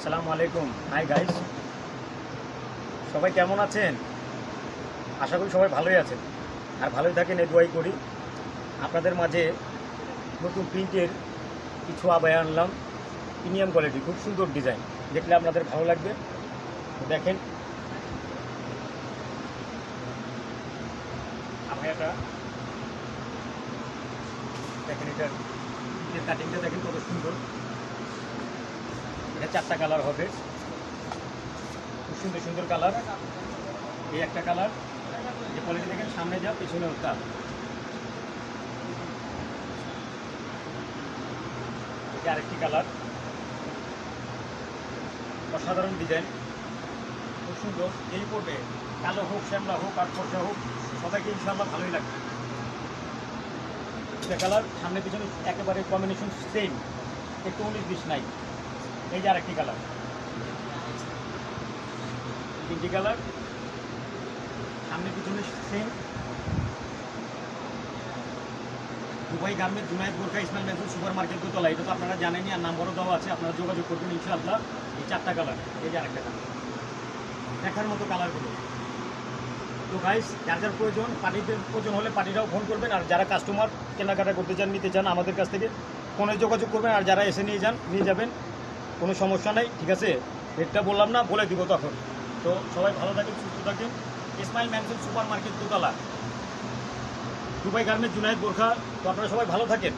আসসালামু আলাইকুম। Hi guys, সবাই কেমন আছেন? আশা করি সবাই ভালোই আছেন আর ভালোই থাকেন, এই দোয়াই করি। আপনাদের মাঝে নতুন প্রিন্টের কিছু আবায়া আনলাম, প্রিমিয়াম কোয়ালিটি, খুব সুন্দর ডিজাইন, দেখলে আপনাদের ভালো লাগবে। দেখেন আবায়াটা, দেখেন এটার কাটিংটা দেখেন কত সুন্দর। এটা 4টা কালার হবে, খুব সুন্দর সুন্দর কালার। এই একটা কালার, যে কোয়ালিটি দেখেন, সামনে যা পিছনে ওটা। এটা আরেকটি কালার, অসাধারণ ডিজাইন, খুব সুন্দর। যেই পড়বে, কালো হোক, শ্যামলা হোক আর ফর্সা হোক, সবাইকে ইনশাআল্লাহ ভালোই লাগবে। এটা কালার, সামনে পিছনে একেবারে কম্বিনেশন সেম, একটু 19-20 নাই। এই যে আরেকটি কালার, 3টি কালার, সামনে পিছনে সেম। দুবাই গার্মেন্টস, জুনায়েদ বোরখা, ইসমাইল মেনসুর সুপার মার্কেট দোতলা। এটা তো আপনারা জানেনই, আর নাম্বারও দেওয়া আছে, আপনারা যোগাযোগ করবেন ইনশাআল্লাহ। এই 4টা কালার, এই যে আরেকটা কালার, দেখার মতো কালারগুলো। তো গাইস, যার যার প্রয়োজন, পার্টিদের প্রয়োজন হলে পার্টিরাও ফোন করবেন, আর যারা কাস্টমার কেনাকাটা করতে চান, নিতে চান, আমাদের কাছ থেকে ফোনে যোগাযোগ করবেন, আর যারা এসে নিয়ে যাবেন, কোনো সমস্যা নেই, ঠিক আছে? রেটটা বললাম না, বলে দিব তখন। তো সবাই ভালো থাকেন, সুস্থ থাকেন। ইসমাইল মেনসুর সুপার মার্কেট দোতলা, দুবাই গার্মেন্টস, জুনায়েদ বোরখা। তো আপনারা সবাই ভালো থাকেন।